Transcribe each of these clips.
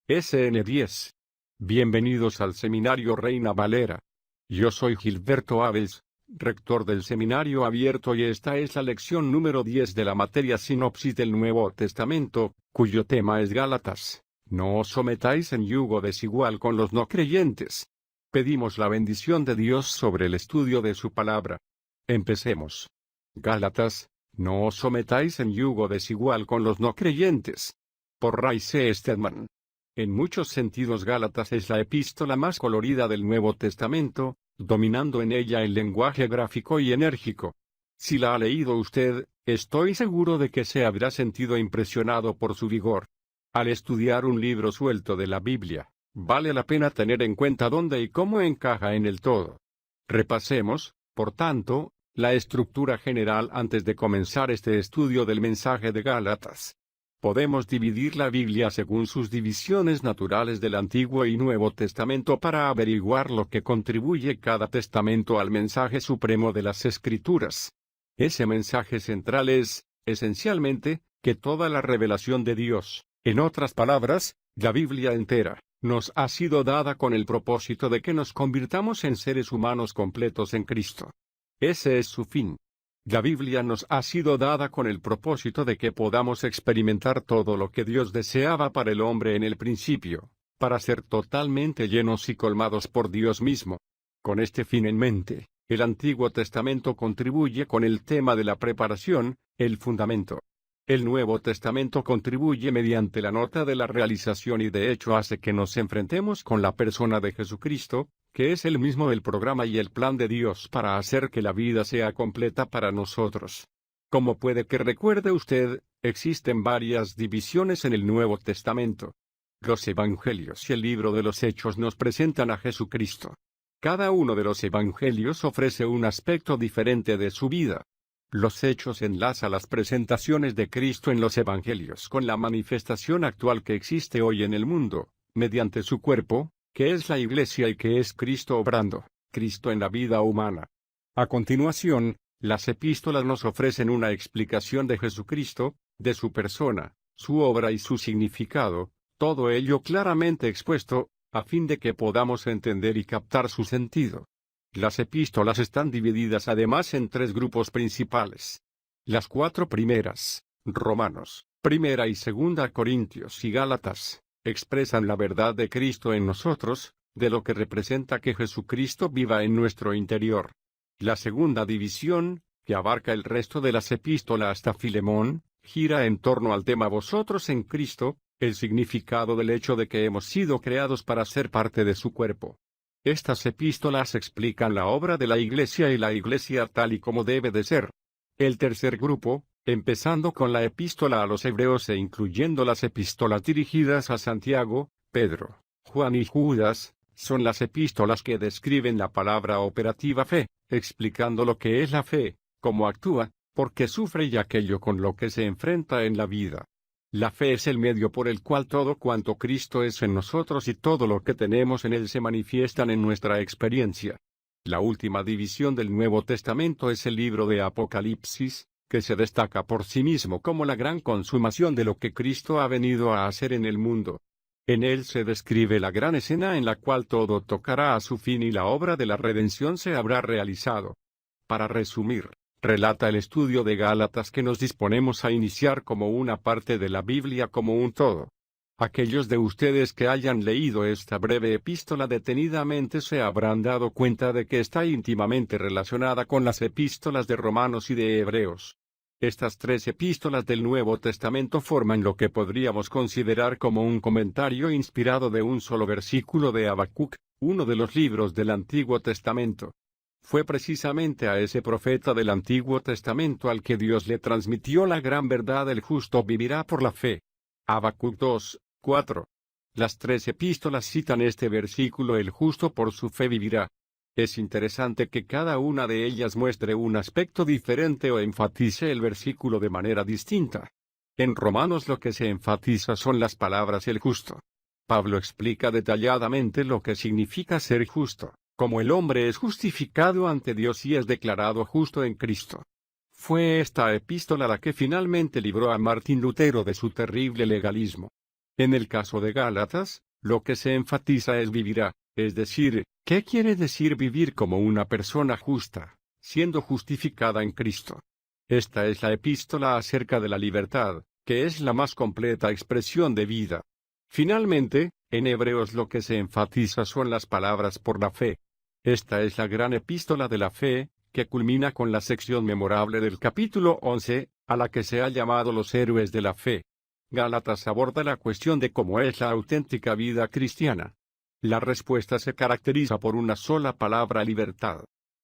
SN10. Bienvenidos al Seminario Reina Valera. Yo soy Gilberto Aves, rector del Seminario Abierto, y esta es la lección número 10 de la materia Sinopsis del Nuevo Testamento, cuyo tema es Gálatas. No os sometáis en yugo desigual con los no creyentes. Pedimos la bendición de Dios sobre el estudio de su palabra. Empecemos. Gálatas, no os sometáis en yugo desigual con los no creyentes. Por Ray C. Stedman. En muchos sentidos Gálatas es la epístola más colorida del Nuevo Testamento, dominando en ella el lenguaje gráfico y enérgico. Si la ha leído usted, estoy seguro de que se habrá sentido impresionado por su vigor. Al estudiar un libro suelto de la Biblia, vale la pena tener en cuenta dónde y cómo encaja en el todo. Repasemos, por tanto, la estructura general antes de comenzar este estudio del mensaje de Gálatas. Podemos dividir la Biblia según sus divisiones naturales del Antiguo y Nuevo Testamento para averiguar lo que contribuye cada testamento al mensaje supremo de las Escrituras. Ese mensaje central es, esencialmente, que toda la revelación de Dios, en otras palabras, la Biblia entera, nos ha sido dada con el propósito de que nos convirtamos en seres humanos completos en Cristo. Ese es su fin. La Biblia nos ha sido dada con el propósito de que podamos experimentar todo lo que Dios deseaba para el hombre en el principio, para ser totalmente llenos y colmados por Dios mismo. Con este fin en mente, el Antiguo Testamento contribuye con el tema de la preparación, el fundamento. El Nuevo Testamento contribuye mediante la nota de la realización y de hecho hace que nos enfrentemos con la persona de Jesucristo, que es el mismo del programa y el plan de Dios para hacer que la vida sea completa para nosotros. Como puede que recuerde usted, existen varias divisiones en el Nuevo Testamento. Los Evangelios y el libro de los Hechos nos presentan a Jesucristo. Cada uno de los Evangelios ofrece un aspecto diferente de su vida. Los Hechos enlaza las presentaciones de Cristo en los Evangelios con la manifestación actual que existe hoy en el mundo, mediante su cuerpo, que es la Iglesia y que es Cristo obrando, Cristo en la vida humana. A continuación, las epístolas nos ofrecen una explicación de Jesucristo, de su persona, su obra y su significado, todo ello claramente expuesto, a fin de que podamos entender y captar su sentido. Las epístolas están divididas además en tres grupos principales. Las cuatro primeras, Romanos, Primera y Segunda Corintios y Gálatas, expresan la verdad de Cristo en nosotros, de lo que representa que Jesucristo viva en nuestro interior. La segunda división, que abarca el resto de las epístolas hasta Filemón, gira en torno al tema vosotros en Cristo, el significado del hecho de que hemos sido creados para ser parte de su cuerpo. Estas epístolas explican la obra de la Iglesia y la Iglesia tal y como debe de ser. El tercer grupo, empezando con la epístola a los Hebreos e incluyendo las epístolas dirigidas a Santiago, Pedro, Juan y Judas, son las epístolas que describen la palabra operativa fe, explicando lo que es la fe, cómo actúa, por qué sufre y aquello con lo que se enfrenta en la vida. La fe es el medio por el cual todo cuanto Cristo es en nosotros y todo lo que tenemos en Él se manifiestan en nuestra experiencia. La última división del Nuevo Testamento es el libro de Apocalipsis, que se destaca por sí mismo como la gran consumación de lo que Cristo ha venido a hacer en el mundo. En él se describe la gran escena en la cual todo tocará a su fin y la obra de la redención se habrá realizado. Para resumir, relata el estudio de Gálatas que nos disponemos a iniciar como una parte de la Biblia como un todo. Aquellos de ustedes que hayan leído esta breve epístola detenidamente se habrán dado cuenta de que está íntimamente relacionada con las epístolas de Romanos y de Hebreos. Estas tres epístolas del Nuevo Testamento forman lo que podríamos considerar como un comentario inspirado de un solo versículo de Habacuc, uno de los libros del Antiguo Testamento. Fue precisamente a ese profeta del Antiguo Testamento al que Dios le transmitió la gran verdad: el justo vivirá por la fe. Habacuc 2, 4. Las tres epístolas citan este versículo: el justo por su fe vivirá. Es interesante que cada una de ellas muestre un aspecto diferente o enfatice el versículo de manera distinta. En Romanos lo que se enfatiza son las palabras el justo. Pablo explica detalladamente lo que significa ser justo, como el hombre es justificado ante Dios y es declarado justo en Cristo. Fue esta epístola la que finalmente libró a Martín Lutero de su terrible legalismo. En el caso de Gálatas, lo que se enfatiza es vivirá, es decir, ¿qué quiere decir vivir como una persona justa, siendo justificada en Cristo? Esta es la epístola acerca de la libertad, que es la más completa expresión de vida. Finalmente, en Hebreos lo que se enfatiza son las palabras por la fe. Esta es la gran epístola de la fe, que culmina con la sección memorable del capítulo 11, a la que se ha llamado los héroes de la fe. Gálatas aborda la cuestión de cómo es la auténtica vida cristiana. La respuesta se caracteriza por una sola palabra: libertad.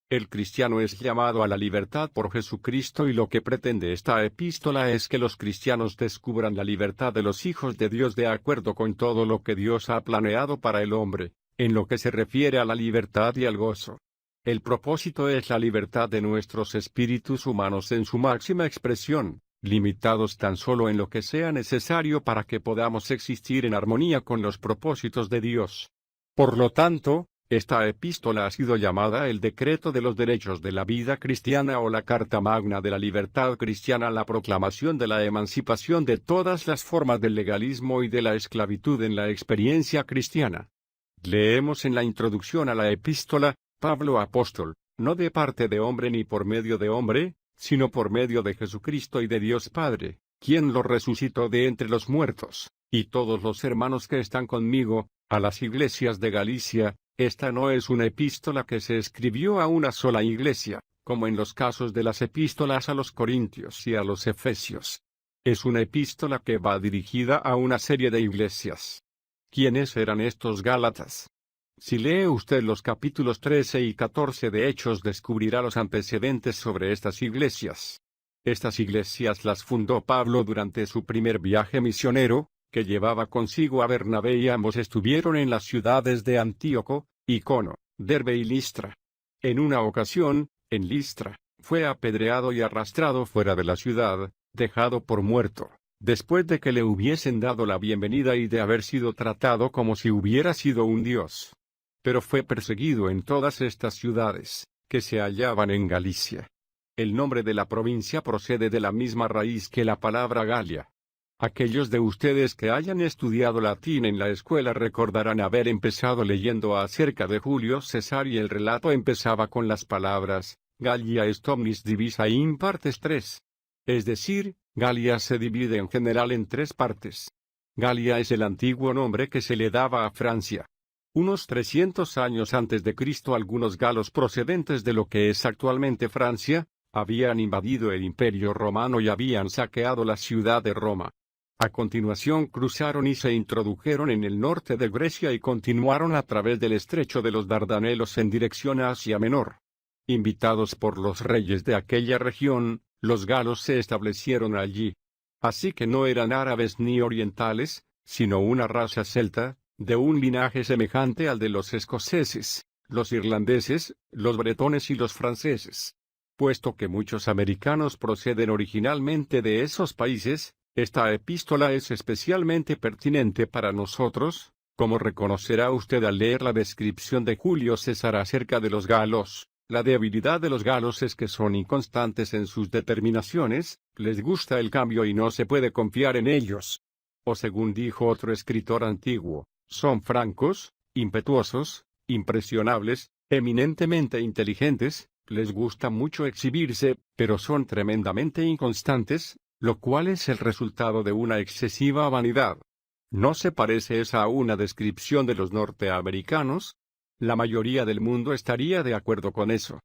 El cristiano es llamado a la libertad por Jesucristo, y lo que pretende esta epístola es que los cristianos descubran la libertad de los hijos de Dios de acuerdo con todo lo que Dios ha planeado para el hombre, en lo que se refiere a la libertad y al gozo. El propósito es la libertad de nuestros espíritus humanos en su máxima expresión, limitados tan solo en lo que sea necesario para que podamos existir en armonía con los propósitos de Dios. Por lo tanto, esta epístola ha sido llamada el Decreto de los Derechos de la Vida Cristiana o la Carta Magna de la Libertad Cristiana, la proclamación de la emancipación de todas las formas del legalismo y de la esclavitud en la experiencia cristiana. Leemos en la introducción a la epístola: Pablo apóstol, no de parte de hombre ni por medio de hombre, sino por medio de Jesucristo y de Dios Padre, quien lo resucitó de entre los muertos, y todos los hermanos que están conmigo, a las iglesias de Galicia. Esta no es una epístola que se escribió a una sola iglesia, como en los casos de las epístolas a los Corintios y a los Efesios. Es una epístola que va dirigida a una serie de iglesias. ¿Quiénes eran estos Gálatas? Si lee usted los capítulos 13 y 14 de Hechos, descubrirá los antecedentes sobre estas iglesias. Estas iglesias las fundó Pablo durante su primer viaje misionero, que llevaba consigo a Bernabé, y ambos estuvieron en las ciudades de Antíoco, Icono, Derbe y Listra. En una ocasión, en Listra, fue apedreado y arrastrado fuera de la ciudad, dejado por muerto, después de que le hubiesen dado la bienvenida y de haber sido tratado como si hubiera sido un dios. Pero fue perseguido en todas estas ciudades, que se hallaban en Galicia. El nombre de la provincia procede de la misma raíz que la palabra Galia. Aquellos de ustedes que hayan estudiado latín en la escuela recordarán haber empezado leyendo acerca de Julio César, y el relato empezaba con las palabras: Gallia est omnis divisa in partes tres. Es decir, Galia se divide en general en tres partes. Galia es el antiguo nombre que se le daba a Francia. Unos 300 años antes de Cristo, algunos galos procedentes de lo que es actualmente Francia, habían invadido el Imperio Romano y habían saqueado la ciudad de Roma. A continuación cruzaron y se introdujeron en el norte de Grecia y continuaron a través del estrecho de los Dardanelos en dirección a Asia Menor. Invitados por los reyes de aquella región, los galos se establecieron allí. Así que no eran árabes ni orientales, sino una raza celta, de un linaje semejante al de los escoceses, los irlandeses, los bretones y los franceses. Puesto que muchos americanos proceden originalmente de esos países, esta epístola es especialmente pertinente para nosotros, como reconocerá usted al leer la descripción de Julio César acerca de los galos. La debilidad de los galos es que son inconstantes en sus determinaciones, les gusta el cambio y no se puede confiar en ellos. O según dijo otro escritor antiguo, son francos, impetuosos, impresionables, eminentemente inteligentes, les gusta mucho exhibirse, pero son tremendamente inconstantes, lo cual es el resultado de una excesiva vanidad. ¿No se parece esa a una descripción de los norteamericanos? La mayoría del mundo estaría de acuerdo con eso.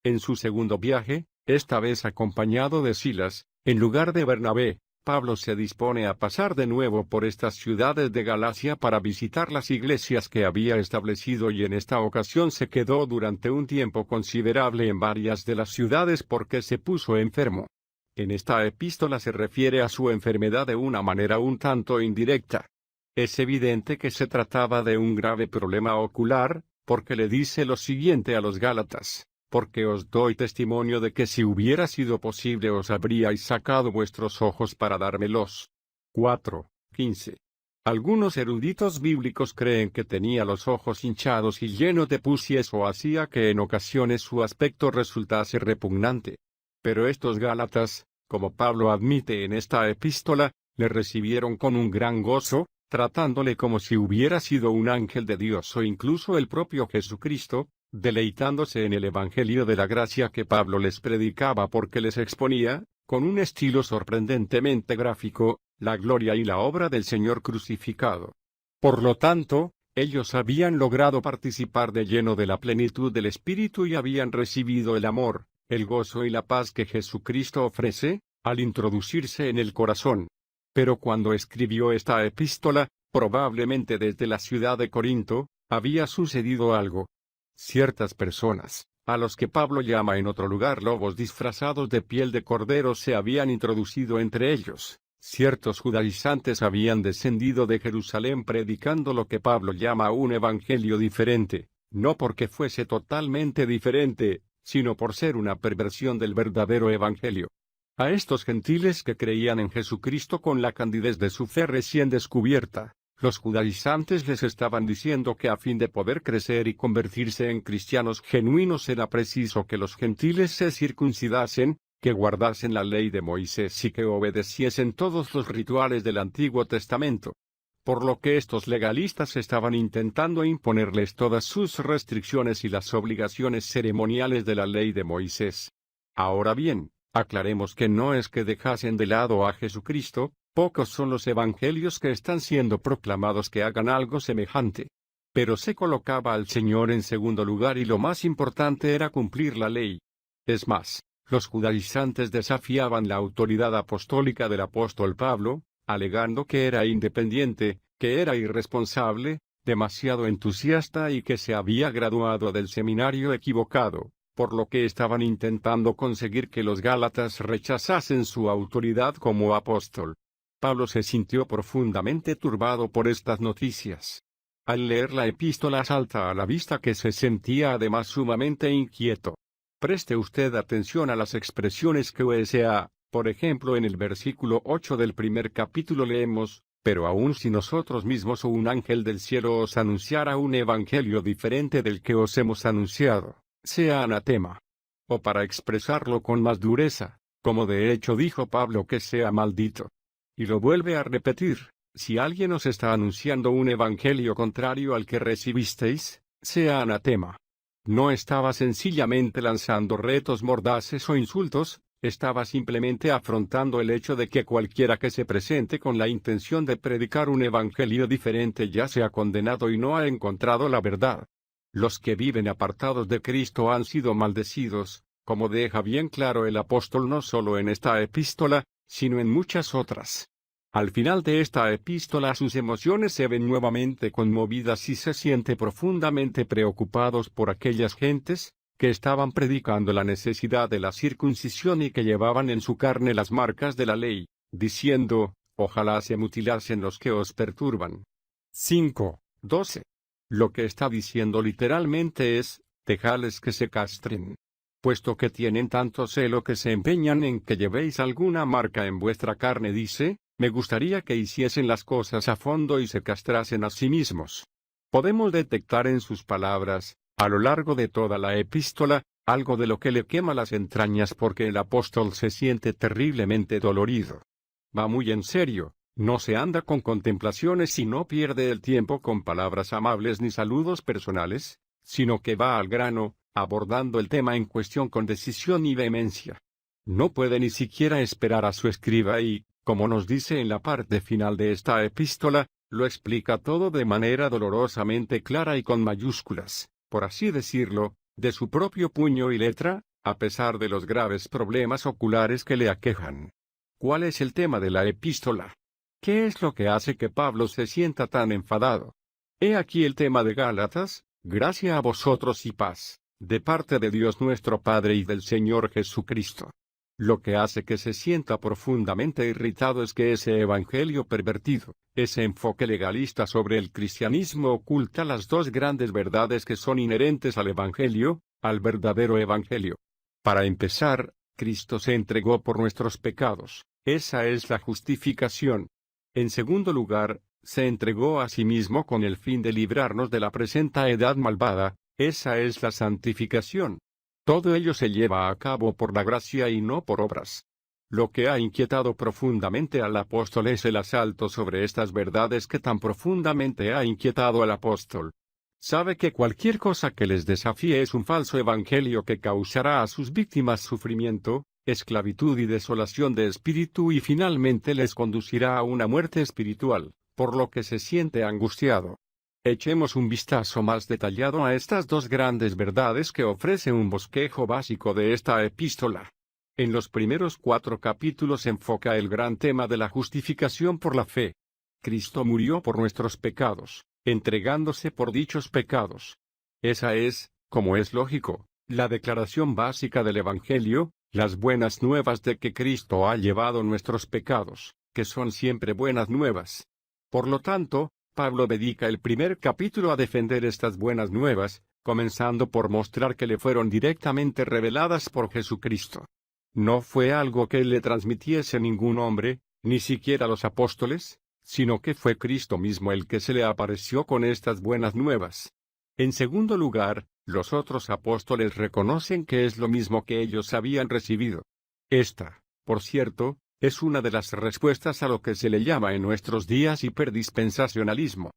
En su segundo viaje, esta vez acompañado de Silas, en lugar de Bernabé, Pablo se dispone a pasar de nuevo por estas ciudades de Galacia para visitar las iglesias que había establecido, y en esta ocasión se quedó durante un tiempo considerable en varias de las ciudades porque se puso enfermo. En esta epístola se refiere a su enfermedad de una manera un tanto indirecta. Es evidente que se trataba de un grave problema ocular, porque le dice lo siguiente a los Gálatas: porque os doy testimonio de que si hubiera sido posible os habríais sacado vuestros ojos para dármelos. 4:15. Algunos eruditos bíblicos creen que tenía los ojos hinchados y llenos de pus, y eso hacía que en ocasiones su aspecto resultase repugnante. Pero estos Gálatas, como Pablo admite en esta epístola, le recibieron con un gran gozo, tratándole como si hubiera sido un ángel de Dios o incluso el propio Jesucristo, deleitándose en el Evangelio de la gracia que Pablo les predicaba porque les exponía, con un estilo sorprendentemente gráfico, la gloria y la obra del Señor crucificado. Por lo tanto, ellos habían logrado participar de lleno de la plenitud del Espíritu y habían recibido el amor, el gozo y la paz que Jesucristo ofrece, al introducirse en el corazón. Pero cuando escribió esta epístola, probablemente desde la ciudad de Corinto, había sucedido algo. Ciertas personas, a los que Pablo llama en otro lugar lobos disfrazados de piel de cordero, se habían introducido entre ellos. Ciertos judaizantes habían descendido de Jerusalén predicando lo que Pablo llama un evangelio diferente, no porque fuese totalmente diferente, sino por ser una perversión del verdadero evangelio. A estos gentiles que creían en Jesucristo con la candidez de su fe recién descubierta, los judaizantes les estaban diciendo que a fin de poder crecer y convertirse en cristianos genuinos era preciso que los gentiles se circuncidasen, que guardasen la ley de Moisés y que obedeciesen todos los rituales del Antiguo Testamento. Por lo que estos legalistas estaban intentando imponerles todas sus restricciones y las obligaciones ceremoniales de la ley de Moisés. Ahora bien, aclaremos que no es que dejasen de lado a Jesucristo, pocos son los evangelios que están siendo proclamados que hagan algo semejante. Pero se colocaba al Señor en segundo lugar y lo más importante era cumplir la ley. Es más, los judaizantes desafiaban la autoridad apostólica del apóstol Pablo, alegando que era independiente, que era irresponsable, demasiado entusiasta y que se había graduado del seminario equivocado, por lo que estaban intentando conseguir que los gálatas rechazasen su autoridad como apóstol. Pablo se sintió profundamente turbado por estas noticias. Al leer la epístola salta a la vista que se sentía además sumamente inquieto. Preste usted atención a las expresiones que usa, por ejemplo en el versículo 8 del primer capítulo leemos, pero aun si nosotros mismos o un ángel del cielo os anunciara un evangelio diferente del que os hemos anunciado, sea anatema. O para expresarlo con más dureza, como de hecho dijo Pablo, que sea maldito. Y lo vuelve a repetir, si alguien os está anunciando un evangelio contrario al que recibisteis, sea anatema. No estaba sencillamente lanzando retos mordaces o insultos, estaba simplemente afrontando el hecho de que cualquiera que se presente con la intención de predicar un evangelio diferente ya se ha condenado y no ha encontrado la verdad. Los que viven apartados de Cristo han sido maldecidos, como deja bien claro el apóstol no solo en esta epístola, sino en muchas otras. Al final de esta epístola sus emociones se ven nuevamente conmovidas y se siente profundamente preocupados por aquellas gentes, que estaban predicando la necesidad de la circuncisión y que llevaban en su carne las marcas de la ley, diciendo, ojalá se mutilasen los que os perturban. 5:12. Lo que está diciendo literalmente es, dejadles que se castren. Puesto que tienen tanto celo que se empeñan en que llevéis alguna marca en vuestra carne, dice, me gustaría que hiciesen las cosas a fondo y se castrasen a sí mismos. Podemos detectar en sus palabras, a lo largo de toda la epístola, algo de lo que le quema las entrañas porque el apóstol se siente terriblemente dolorido. Va muy en serio, no se anda con contemplaciones y no pierde el tiempo con palabras amables ni saludos personales, sino que va al grano, abordando el tema en cuestión con decisión y vehemencia. No puede ni siquiera esperar a su escriba y, como nos dice en la parte final de esta epístola, lo explica todo de manera dolorosamente clara y con mayúsculas, por así decirlo, de su propio puño y letra, a pesar de los graves problemas oculares que le aquejan. ¿Cuál es el tema de la epístola? ¿Qué es lo que hace que Pablo se sienta tan enfadado? He aquí el tema de Gálatas: gracia a vosotros y paz, de parte de Dios nuestro Padre y del Señor Jesucristo. Lo que hace que se sienta profundamente irritado es que ese evangelio pervertido, ese enfoque legalista sobre el cristianismo oculta las dos grandes verdades que son inherentes al evangelio, al verdadero evangelio. Para empezar, Cristo se entregó por nuestros pecados, esa es la justificación. En segundo lugar, se entregó a sí mismo con el fin de librarnos de la presente edad malvada, esa es la santificación. Todo ello se lleva a cabo por la gracia y no por obras. Lo que ha inquietado profundamente al apóstol es el asalto sobre estas verdades que tan profundamente ha inquietado al apóstol. Sabe que cualquier cosa que les desafíe es un falso evangelio que causará a sus víctimas sufrimiento, esclavitud y desolación de espíritu y finalmente les conducirá a una muerte espiritual, por lo que se siente angustiado. Echemos un vistazo más detallado a estas dos grandes verdades que ofrece un bosquejo básico de esta epístola. En los primeros 4 capítulos se enfoca el gran tema de la justificación por la fe. Cristo murió por nuestros pecados, entregándose por dichos pecados. Esa es, como es lógico, la declaración básica del Evangelio, las buenas nuevas de que Cristo ha llevado nuestros pecados, que son siempre buenas nuevas. Por lo tanto, Pablo dedica el primer capítulo a defender estas buenas nuevas, comenzando por mostrar que le fueron directamente reveladas por Jesucristo. No fue algo que le transmitiese ningún hombre, ni siquiera los apóstoles, sino que fue Cristo mismo el que se le apareció con estas buenas nuevas. En segundo lugar, los otros apóstoles reconocen que es lo mismo que ellos habían recibido. Esta, por cierto, es una de las respuestas a lo que se le llama en nuestros días hiperdispensacionalismo.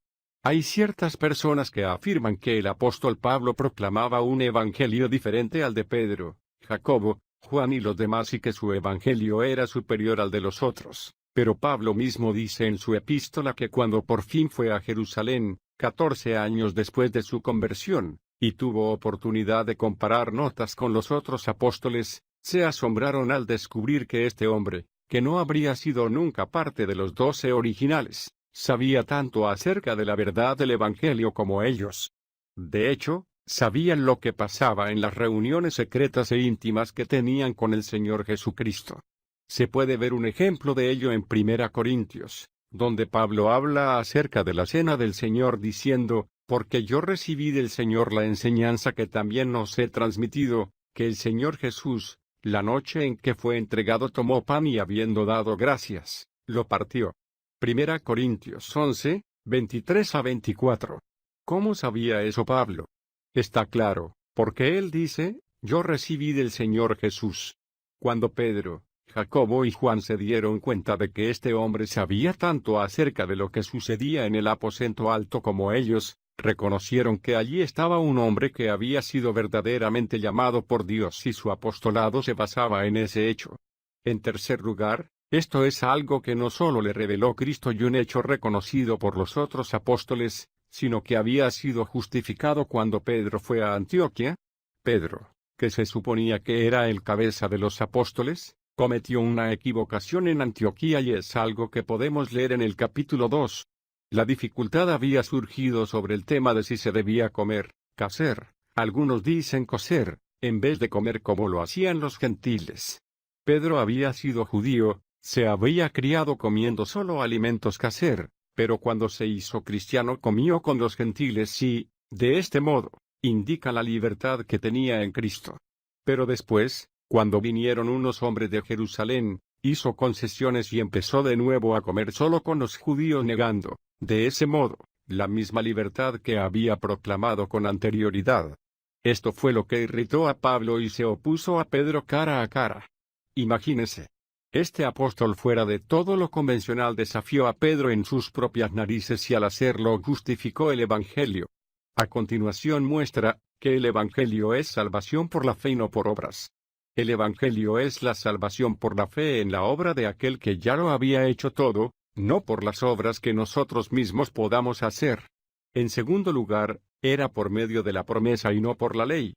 Hay ciertas personas que afirman que el apóstol Pablo proclamaba un evangelio diferente al de Pedro, Jacobo, Juan y los demás y que su evangelio era superior al de los otros. Pero Pablo mismo dice en su epístola que cuando por fin fue a Jerusalén, 14 años después de su conversión, y tuvo oportunidad de comparar notas con los otros apóstoles, se asombraron al descubrir que este hombre, que no habría sido nunca parte de los 12 originales, sabía tanto acerca de la verdad del Evangelio como ellos. De hecho, sabían lo que pasaba en las reuniones secretas e íntimas que tenían con el Señor Jesucristo. Se puede ver un ejemplo de ello en 1 Corintios, donde Pablo habla acerca de la cena del Señor diciendo, porque yo recibí del Señor la enseñanza que también os he transmitido, que el Señor Jesús, la noche en que fue entregado tomó pan y habiendo dado gracias, lo partió. 1 Corintios 11, 23 a 24. ¿Cómo sabía eso Pablo? Está claro, porque él dice, yo recibí del Señor Jesús. Cuando Pedro, Jacobo y Juan se dieron cuenta de que este hombre sabía tanto acerca de lo que sucedía en el aposento alto como ellos, reconocieron que allí estaba un hombre que había sido verdaderamente llamado por Dios y su apostolado se basaba en ese hecho. En tercer lugar, esto es algo que no solo le reveló Cristo y un hecho reconocido por los otros apóstoles, sino que había sido justificado cuando Pedro fue a Antioquía. Pedro, que se suponía que era el cabeza de los apóstoles, cometió una equivocación en Antioquía y es algo que podemos leer en el capítulo 2. La dificultad había surgido sobre el tema de si se debía comer, caser, algunos dicen cocer, en vez de comer como lo hacían los gentiles. Pedro había sido judío, se había criado comiendo solo alimentos caser, pero cuando se hizo cristiano comió con los gentiles y, de este modo, indica la libertad que tenía en Cristo. Pero después, cuando vinieron unos hombres de Jerusalén, hizo concesiones y empezó de nuevo a comer solo con los judíos negando, de ese modo, la misma libertad que había proclamado con anterioridad. Esto fue lo que irritó a Pablo y se opuso a Pedro cara a cara. Imagínese. Este apóstol fuera de todo lo convencional desafió a Pedro en sus propias narices y al hacerlo justificó el Evangelio. A continuación muestra, que el Evangelio es salvación por la fe y no por obras. El Evangelio es la salvación por la fe en la obra de aquel que ya lo había hecho todo, no por las obras que nosotros mismos podamos hacer. En segundo lugar, era por medio de la promesa y no por la ley.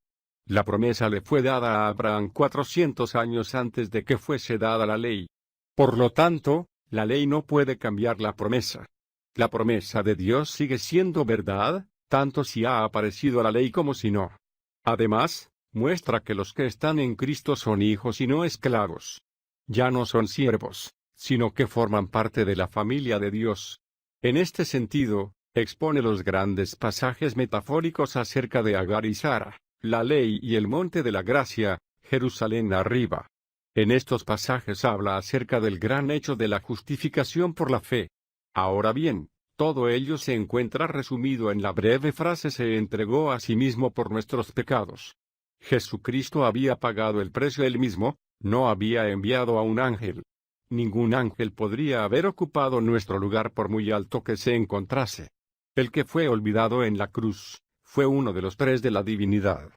La promesa le fue dada a Abraham 400 años antes de que fuese dada la ley. Por lo tanto, la ley no puede cambiar la promesa. La promesa de Dios sigue siendo verdad, tanto si ha aparecido la ley como si no. Además, muestra que los que están en Cristo son hijos y no esclavos. Ya no son siervos, sino que forman parte de la familia de Dios. En este sentido, expone los grandes pasajes metafóricos acerca de Agar y Sara, la ley y el monte de la gracia, Jerusalén arriba. En estos pasajes habla acerca del gran hecho de la justificación por la fe. Ahora bien, todo ello se encuentra resumido en la breve frase se entregó a sí mismo por nuestros pecados. Jesucristo había pagado el precio él mismo, No había enviado a un ángel. Ningún ángel podría haber ocupado nuestro lugar por muy alto que se encontrase. El que fue olvidado en la cruz, fue uno de los tres de la divinidad.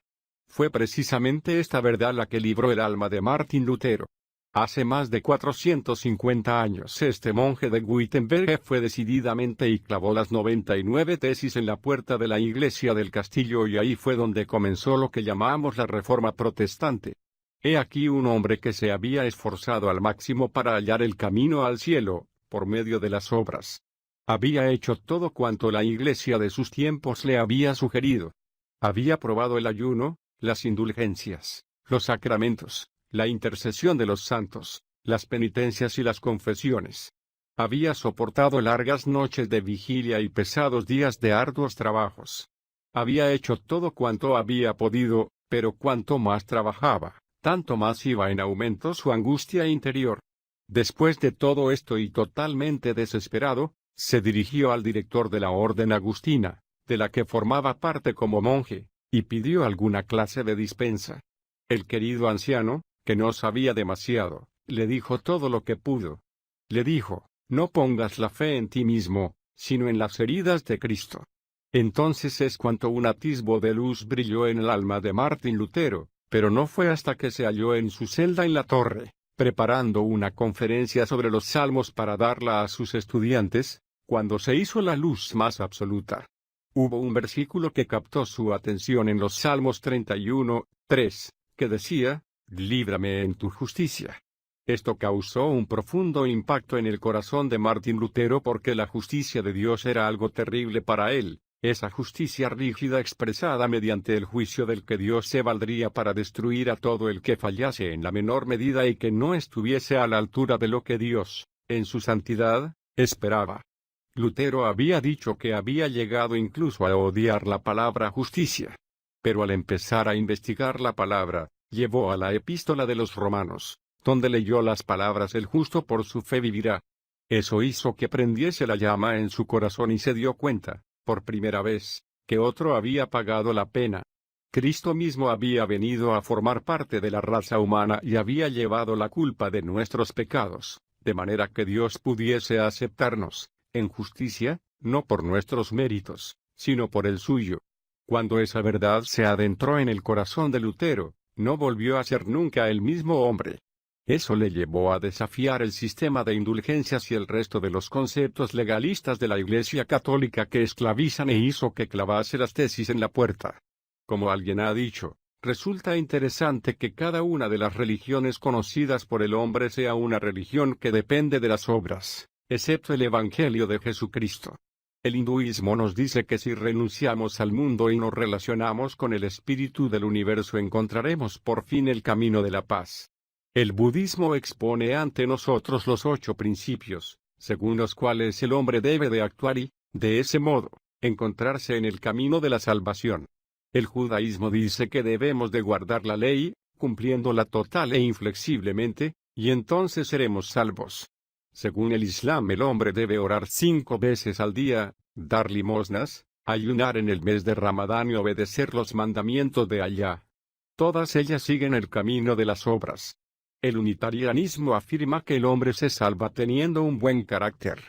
Fue precisamente esta verdad la que libró el alma de Martín Lutero. Hace más de 450 años este monje de Wittenberg fue decididamente y clavó las 99 tesis en la puerta de la iglesia del castillo y ahí fue donde comenzó lo que llamamos la Reforma Protestante. He aquí un hombre que se había esforzado al máximo para hallar el camino al cielo, por medio de las obras. Había hecho todo cuanto la iglesia de sus tiempos le había sugerido. Había probado el ayuno, las indulgencias, los sacramentos, la intercesión de los santos, las penitencias y las confesiones. Había soportado largas noches de vigilia y pesados días de arduos trabajos. Había hecho todo cuanto había podido, pero cuanto más trabajaba, tanto más iba en aumento su angustia interior. Después de todo esto y totalmente desesperado, se dirigió al director de la orden agustina, de la que formaba parte como monje, y pidió alguna clase de dispensa. El querido anciano, que no sabía demasiado, le dijo todo lo que pudo. Le dijo, no pongas la fe en ti mismo, sino en las heridas de Cristo. Entonces es cuanto un atisbo de luz brilló en el alma de Martín Lutero, pero no fue hasta que se halló en su celda en la torre, preparando una conferencia sobre los salmos para darla a sus estudiantes, cuando se hizo la luz más absoluta. Hubo un versículo que captó su atención en los Salmos 31:3, que decía, líbrame en tu justicia. Esto causó un profundo impacto en el corazón de Martín Lutero porque la justicia de Dios era algo terrible para él, esa justicia rígida expresada mediante el juicio del que Dios se valdría para destruir a todo el que fallase en la menor medida y que no estuviese a la altura de lo que Dios, en su santidad, esperaba. Lutero había dicho que había llegado incluso a odiar la palabra justicia. Pero al empezar a investigar la palabra, llevó a la epístola de los Romanos, donde leyó las palabras el justo por su fe vivirá. Eso hizo que prendiese la llama en su corazón y se dio cuenta, por primera vez, que otro había pagado la pena. Cristo mismo había venido a formar parte de la raza humana y había llevado la culpa de nuestros pecados, de manera que Dios pudiese aceptarnos, en justicia, no por nuestros méritos, sino por el suyo. Cuando esa verdad se adentró en el corazón de Lutero, no volvió a ser nunca el mismo hombre. Eso le llevó a desafiar el sistema de indulgencias y el resto de los conceptos legalistas de la Iglesia Católica que esclavizan e hizo que clavase las tesis en la puerta. Como alguien ha dicho, resulta interesante que cada una de las religiones conocidas por el hombre sea una religión que depende de las obras, excepto el Evangelio de Jesucristo. El hinduismo nos dice que si renunciamos al mundo y nos relacionamos con el espíritu del universo encontraremos por fin el camino de la paz. El budismo expone ante nosotros los 8 principios, según los cuales el hombre debe de actuar y, de ese modo, encontrarse en el camino de la salvación. El judaísmo dice que debemos de guardar la ley, cumpliéndola total e inflexiblemente, y entonces seremos salvos. Según el Islam el hombre debe orar 5 veces al día, dar limosnas, ayunar en el mes de Ramadán y obedecer los mandamientos de Alá. Todas ellas siguen el camino de las obras. El unitarianismo afirma que el hombre se salva teniendo un buen carácter.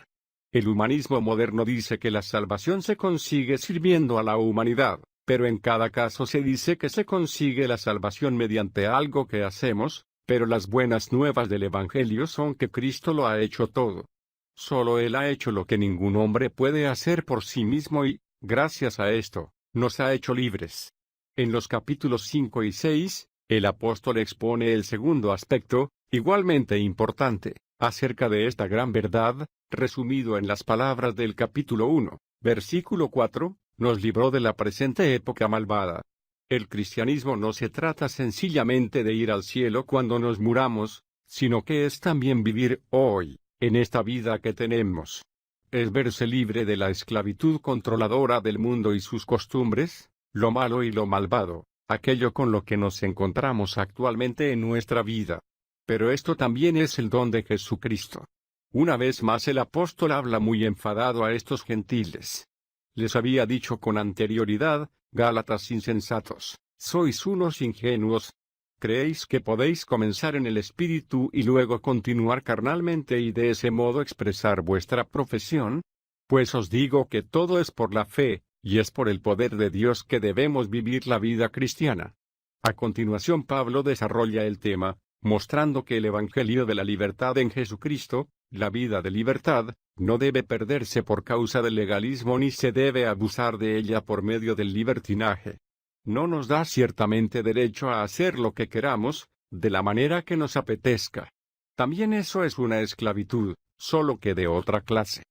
El humanismo moderno dice que la salvación se consigue sirviendo a la humanidad, pero en cada caso se dice que se consigue la salvación mediante algo que hacemos, pero las buenas nuevas del Evangelio son que Cristo lo ha hecho todo. Solo Él ha hecho lo que ningún hombre puede hacer por sí mismo y, gracias a esto, nos ha hecho libres. En los capítulos 5 y 6, el apóstol expone el segundo aspecto, igualmente importante, acerca de esta gran verdad, resumido en las palabras del capítulo 1, versículo 4, nos libró de la presente época malvada. El cristianismo no se trata sencillamente de ir al cielo cuando nos muramos, sino que es también vivir hoy, en esta vida que tenemos. Es verse libre de la esclavitud controladora del mundo y sus costumbres, lo malo y lo malvado, aquello con lo que nos encontramos actualmente en nuestra vida. Pero esto también es el don de Jesucristo. Una vez más el apóstol habla muy enfadado a estos gentiles. Les había dicho con anterioridad, Gálatas insensatos, sois unos ingenuos. ¿Creéis que podéis comenzar en el Espíritu y luego continuar carnalmente y de ese modo expresar vuestra profesión? Pues os digo que todo es por la fe, y es por el poder de Dios que debemos vivir la vida cristiana. A continuación Pablo desarrolla el tema, mostrando que el Evangelio de la libertad en Jesucristo, la vida de libertad, no debe perderse por causa del legalismo ni se debe abusar de ella por medio del libertinaje. No nos da ciertamente derecho a hacer lo que queramos, de la manera que nos apetezca. También eso es una esclavitud, solo que de otra clase.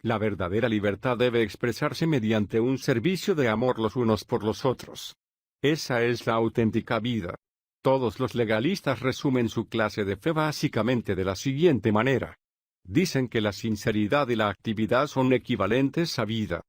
La verdadera libertad debe expresarse mediante un servicio de amor los unos por los otros. Esa es la auténtica vida. Todos los legalistas resumen su clase de fe básicamente de la siguiente manera. Dicen que la sinceridad y la actividad son equivalentes a vida.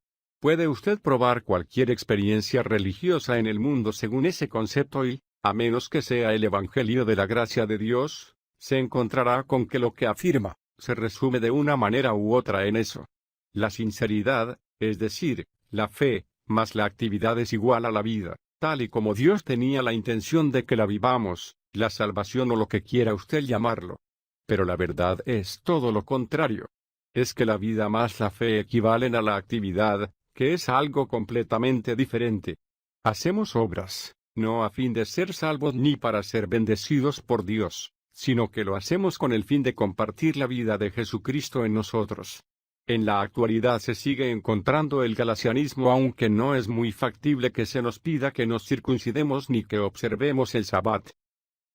Puede usted probar cualquier experiencia religiosa en el mundo según ese concepto y, a menos que sea el Evangelio de la gracia de Dios, se encontrará con que lo que afirma, se resume de una manera u otra en eso. La sinceridad, es decir, la fe, más la actividad es igual a la vida, tal y como Dios tenía la intención de que la vivamos, la salvación o lo que quiera usted llamarlo. Pero la verdad es todo lo contrario. Es que la vida más la fe equivalen a la actividad, que es algo completamente diferente. Hacemos obras, no a fin de ser salvos ni para ser bendecidos por Dios, sino que lo hacemos con el fin de compartir la vida de Jesucristo en nosotros. En la actualidad se sigue encontrando el galasianismo, aunque no es muy factible que se nos pida que nos circuncidemos ni que observemos el Sabbat.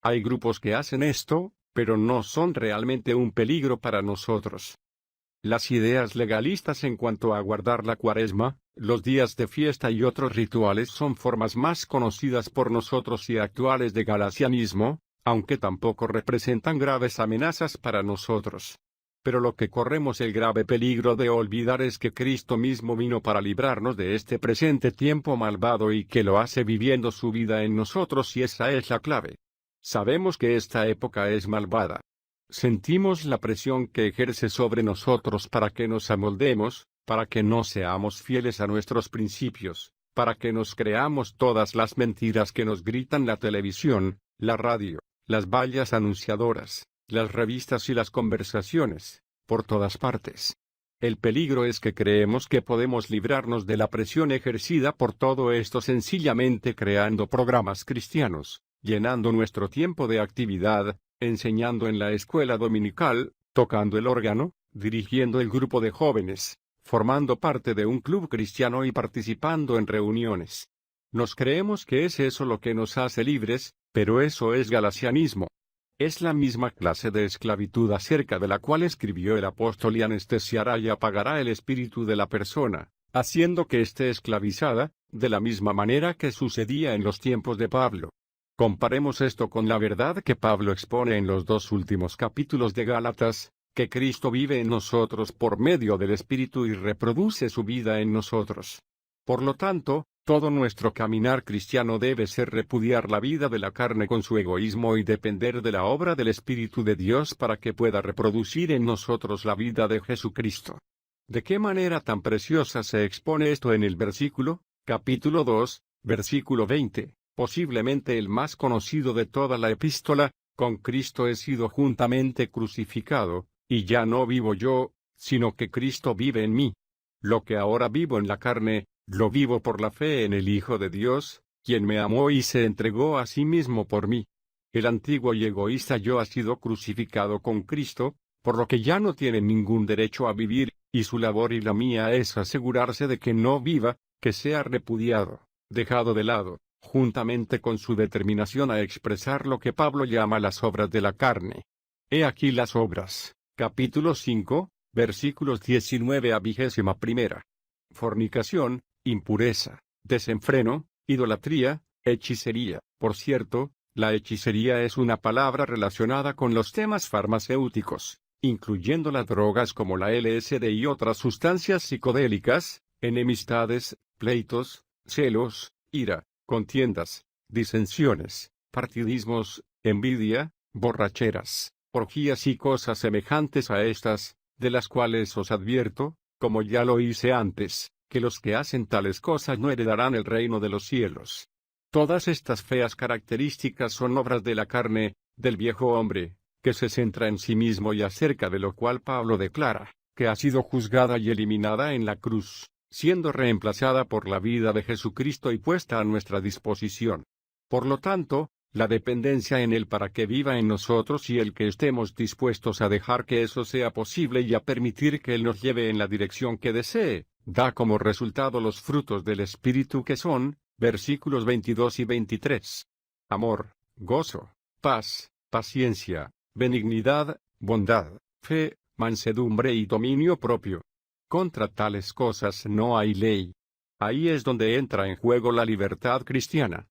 Hay grupos que hacen esto, pero no son realmente un peligro para nosotros. Las ideas legalistas en cuanto a guardar la Cuaresma, los días de fiesta y otros rituales son formas más conocidas por nosotros y actuales de galasianismo, aunque tampoco representan graves amenazas para nosotros. Pero lo que corremos el grave peligro de olvidar es que Cristo mismo vino para librarnos de este presente tiempo malvado y que lo hace viviendo su vida en nosotros, y esa es la clave. Sabemos que esta época es malvada. Sentimos la presión que ejerce sobre nosotros para que nos amoldemos, para que no seamos fieles a nuestros principios, para que nos creamos todas las mentiras que nos gritan la televisión, la radio, las vallas anunciadoras, las revistas y las conversaciones, por todas partes. El peligro es que creemos que podemos librarnos de la presión ejercida por todo esto sencillamente creando programas cristianos, llenando nuestro tiempo de actividad, enseñando en la escuela dominical, tocando el órgano, dirigiendo el grupo de jóvenes, formando parte de un club cristiano y participando en reuniones. Nos creemos que es eso lo que nos hace libres, pero eso es galasianismo. Es la misma clase de esclavitud acerca de la cual escribió el apóstol, y anestesiará y apagará el espíritu de la persona, haciendo que esté esclavizada, de la misma manera que sucedía en los tiempos de Pablo. Comparemos esto con la verdad que Pablo expone en los 2 últimos capítulos de Gálatas, que Cristo vive en nosotros por medio del Espíritu y reproduce su vida en nosotros. Por lo tanto, todo nuestro caminar cristiano debe ser repudiar la vida de la carne con su egoísmo y depender de la obra del Espíritu de Dios para que pueda reproducir en nosotros la vida de Jesucristo. ¿De qué manera tan preciosa se expone esto en el versículo, capítulo 2, versículo 20? Posiblemente el más conocido de toda la epístola: con Cristo he sido juntamente crucificado, y ya no vivo yo, sino que Cristo vive en mí. Lo que ahora vivo en la carne, lo vivo por la fe en el Hijo de Dios, quien me amó y se entregó a sí mismo por mí. El antiguo y egoísta yo ha sido crucificado con Cristo, por lo que ya no tiene ningún derecho a vivir, y su labor y la mía es asegurarse de que no viva, que sea repudiado, dejado de lado, juntamente con su determinación a expresar lo que Pablo llama las obras de la carne. He aquí las obras, capítulo 5, versículos 19 a 21. Fornicación, impureza, desenfreno, idolatría, hechicería. Por cierto, la hechicería es una palabra relacionada con los temas farmacéuticos, incluyendo las drogas como la LSD y otras sustancias psicodélicas, enemistades, pleitos, celos, ira, contiendas, disensiones, partidismos, envidia, borracheras, orgías y cosas semejantes a estas, de las cuales os advierto, como ya lo hice antes, que los que hacen tales cosas no heredarán el reino de los cielos. Todas estas feas características son obras de la carne, del viejo hombre, que se centra en sí mismo y acerca de lo cual Pablo declara, que ha sido juzgada y eliminada en la cruz, siendo reemplazada por la vida de Jesucristo y puesta a nuestra disposición. Por lo tanto, la dependencia en Él para que viva en nosotros y el que estemos dispuestos a dejar que eso sea posible y a permitir que Él nos lleve en la dirección que desee, da como resultado los frutos del Espíritu que son, versículos 22 y 23. Amor, gozo, paz, paciencia, benignidad, bondad, fe, mansedumbre y dominio propio. Contra tales cosas no hay ley. Ahí es donde entra en juego la libertad cristiana.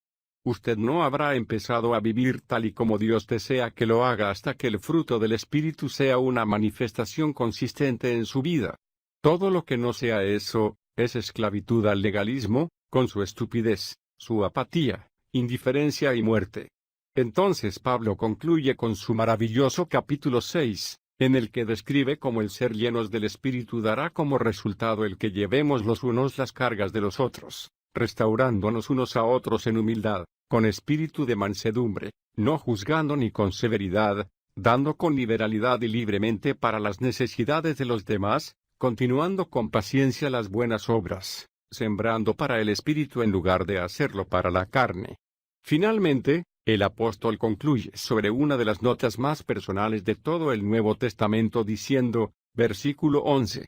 Usted no habrá empezado a vivir tal y como Dios desea que lo haga hasta que el fruto del Espíritu sea una manifestación consistente en su vida. Todo lo que no sea eso, es esclavitud al legalismo, con su estupidez, su apatía, indiferencia y muerte. Entonces Pablo concluye con su maravilloso capítulo 6, en el que describe cómo el ser llenos del Espíritu dará como resultado el que llevemos los unos las cargas de los otros, restaurándonos unos a otros en humildad, con espíritu de mansedumbre, no juzgando ni con severidad, dando con liberalidad y libremente para las necesidades de los demás, continuando con paciencia las buenas obras, sembrando para el Espíritu en lugar de hacerlo para la carne. Finalmente, el apóstol concluye sobre una de las notas más personales de todo el Nuevo Testamento diciendo, versículo 11.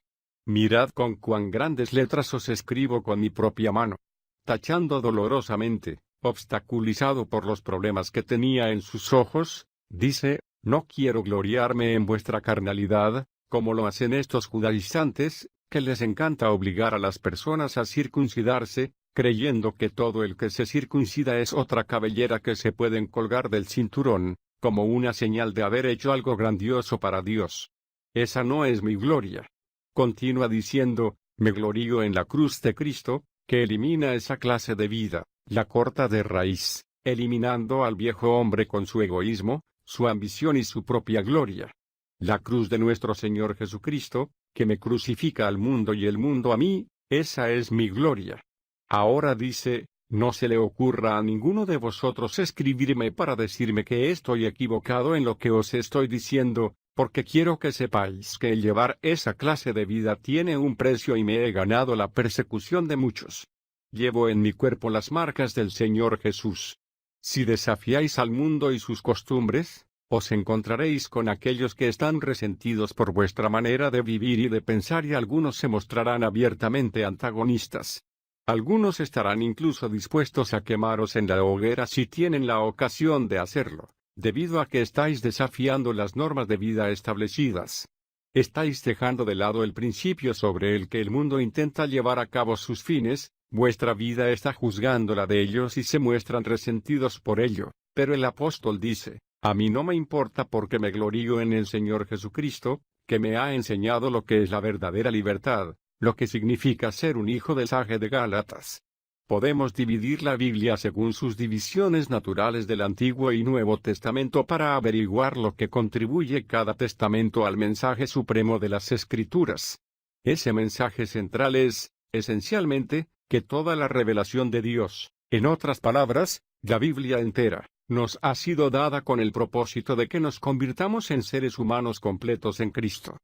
Mirad con cuán grandes letras os escribo con mi propia mano. Tachando dolorosamente, obstaculizado por los problemas que tenía en sus ojos, dice, no quiero gloriarme en vuestra carnalidad, como lo hacen estos judaizantes, que les encanta obligar a las personas a circuncidarse, creyendo que todo el que se circuncida es otra cabellera que se pueden colgar del cinturón, como una señal de haber hecho algo grandioso para Dios. Esa no es mi gloria. Continúa diciendo, me glorío en la cruz de Cristo, que elimina esa clase de vida, la corta de raíz, eliminando al viejo hombre con su egoísmo, su ambición y su propia gloria. La cruz de nuestro Señor Jesucristo, que me crucifica al mundo y el mundo a mí, esa es mi gloria. Ahora dice, no se le ocurra a ninguno de vosotros escribirme para decirme que estoy equivocado en lo que os estoy diciendo, porque quiero que sepáis que el llevar esa clase de vida tiene un precio y me he ganado la persecución de muchos. Llevo en mi cuerpo las marcas del Señor Jesús. Si desafiáis al mundo y sus costumbres, os encontraréis con aquellos que están resentidos por vuestra manera de vivir y de pensar y algunos se mostrarán abiertamente antagonistas. Algunos estarán incluso dispuestos a quemaros en la hoguera si tienen la ocasión de hacerlo, debido a que estáis desafiando las normas de vida establecidas. Estáis dejando de lado el principio sobre el que el mundo intenta llevar a cabo sus fines, vuestra vida está juzgando la de ellos y se muestran resentidos por ello, pero el apóstol dice, a mí no me importa porque me glorío en el Señor Jesucristo, que me ha enseñado lo que es la verdadera libertad, lo que significa ser un hijo del Sage de Gálatas. Podemos dividir la Biblia según sus divisiones naturales del Antiguo y Nuevo Testamento para averiguar lo que contribuye cada testamento al mensaje supremo de las Escrituras. Ese mensaje central es, esencialmente, que toda la revelación de Dios, en otras palabras, la Biblia entera, nos ha sido dada con el propósito de que nos convirtamos en seres humanos completos en Cristo.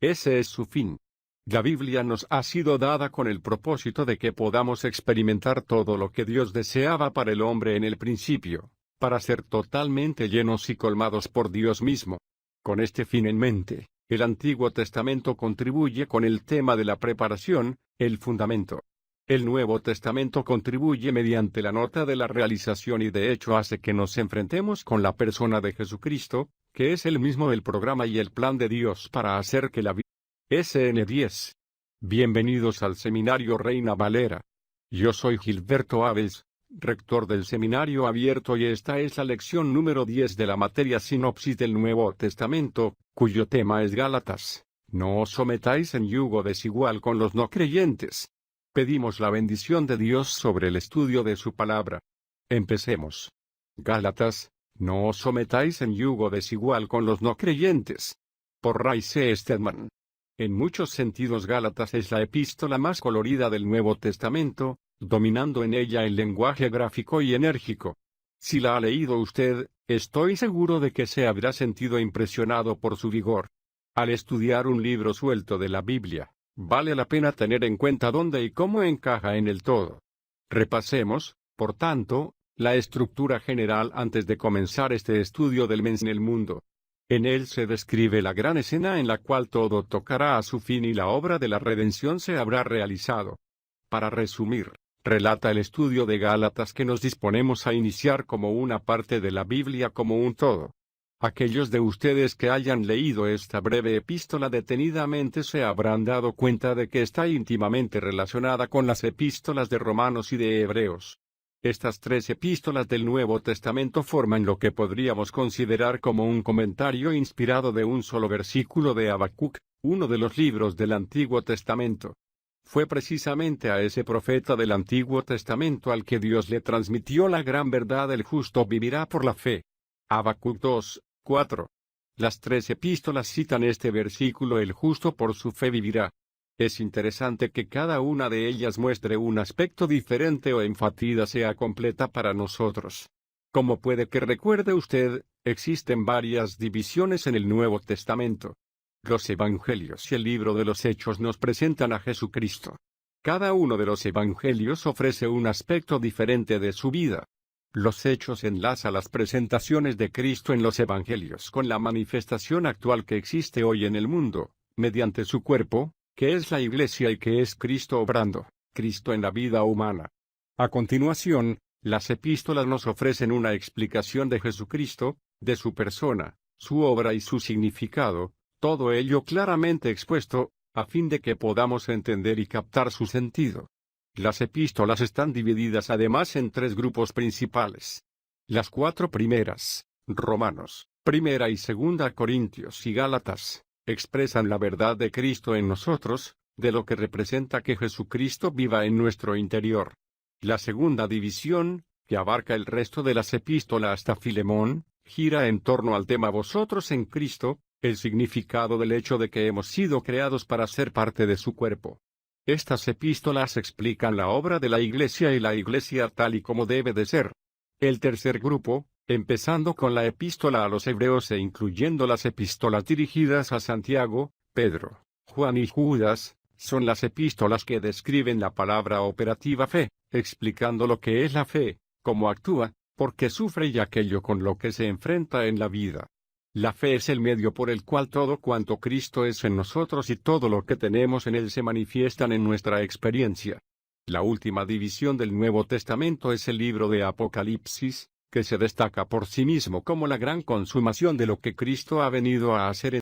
Ese es su fin. La Biblia nos ha sido dada con el propósito de que podamos experimentar todo lo que Dios deseaba para el hombre en el principio, para ser totalmente llenos y colmados por Dios mismo. Con este fin en mente, el Antiguo Testamento contribuye con el tema de la preparación, el fundamento. El Nuevo Testamento contribuye mediante la nota de la realización y de hecho hace que nos enfrentemos con la persona de Jesucristo, que es el mismo el programa y el plan de Dios para hacer que la vida. SN10. Bienvenidos al Seminario Reina Valera. Yo soy Gilberto Abels, rector del Seminario Abierto y esta es la lección número 10 de la materia Sinopsis del Nuevo Testamento, cuyo tema es Gálatas. No os sometáis en yugo desigual con los no creyentes. Pedimos la bendición de Dios sobre el estudio de su palabra. Empecemos. Gálatas, no os sometáis en yugo desigual con los no creyentes. Por Ray C. Stedman. En muchos sentidos Gálatas es la epístola más colorida del Nuevo Testamento, dominando en ella el lenguaje gráfico y enérgico. Si la ha leído usted, estoy seguro de que se habrá sentido impresionado por su vigor. Al estudiar un libro suelto de la Biblia, vale la pena tener en cuenta dónde y cómo encaja en el todo. Repasemos, por tanto, la estructura general antes de comenzar este estudio del mens en el mundo. En él se describe la gran escena en la cual todo tocará a su fin y la obra de la redención se habrá realizado. Para resumir, relata el estudio de Gálatas que nos disponemos a iniciar como una parte de la Biblia como un todo. Aquellos de ustedes que hayan leído esta breve epístola detenidamente se habrán dado cuenta de que está íntimamente relacionada con las epístolas de Romanos y de Hebreos. Estas tres epístolas del Nuevo Testamento forman lo que podríamos considerar como un comentario inspirado de un solo versículo de Habacuc, uno de los libros del Antiguo Testamento. Fue precisamente a ese profeta del Antiguo Testamento al que Dios le transmitió la gran verdad: el justo vivirá por la fe. Habacuc 2:4. Las tres epístolas citan este versículo: el justo por su fe vivirá. Es interesante que cada una de ellas muestre un aspecto diferente o enfatiza sea completa para nosotros. Como puede que recuerde usted, existen varias divisiones en el Nuevo Testamento. Los Evangelios y el libro de los Hechos nos presentan a Jesucristo. Cada uno de los Evangelios ofrece un aspecto diferente de su vida. Los Hechos enlaza las presentaciones de Cristo en los Evangelios con la manifestación actual que existe hoy en el mundo, mediante su cuerpo, que es la Iglesia y que es Cristo obrando, Cristo en la vida humana. A continuación, las epístolas nos ofrecen una explicación de Jesucristo, de su persona, su obra y su significado, todo ello claramente expuesto, a fin de que podamos entender y captar su sentido. Las epístolas están divididas además en tres grupos principales. Las cuatro primeras, Romanos, Primera y Segunda Corintios y Gálatas, expresan la verdad de Cristo en nosotros, de lo que representa que Jesucristo viva en nuestro interior. La segunda división, que abarca el resto de las epístolas hasta Filemón, gira en torno al tema vosotros en Cristo, el significado del hecho de que hemos sido creados para ser parte de su cuerpo. Estas epístolas explican la obra de la Iglesia y la Iglesia tal y como debe de ser. El tercer grupo, empezando con la epístola a los Hebreos e incluyendo las epístolas dirigidas a Santiago, Pedro, Juan y Judas, son las epístolas que describen la palabra operativa fe, explicando lo que es la fe, cómo actúa, por qué sufre y aquello con lo que se enfrenta en la vida. La fe es el medio por el cual todo cuanto Cristo es en nosotros y todo lo que tenemos en Él se manifiestan en nuestra experiencia. La última división del Nuevo Testamento es el libro de Apocalipsis, que se destaca por sí mismo como la gran consumación de lo que Cristo ha venido a hacer en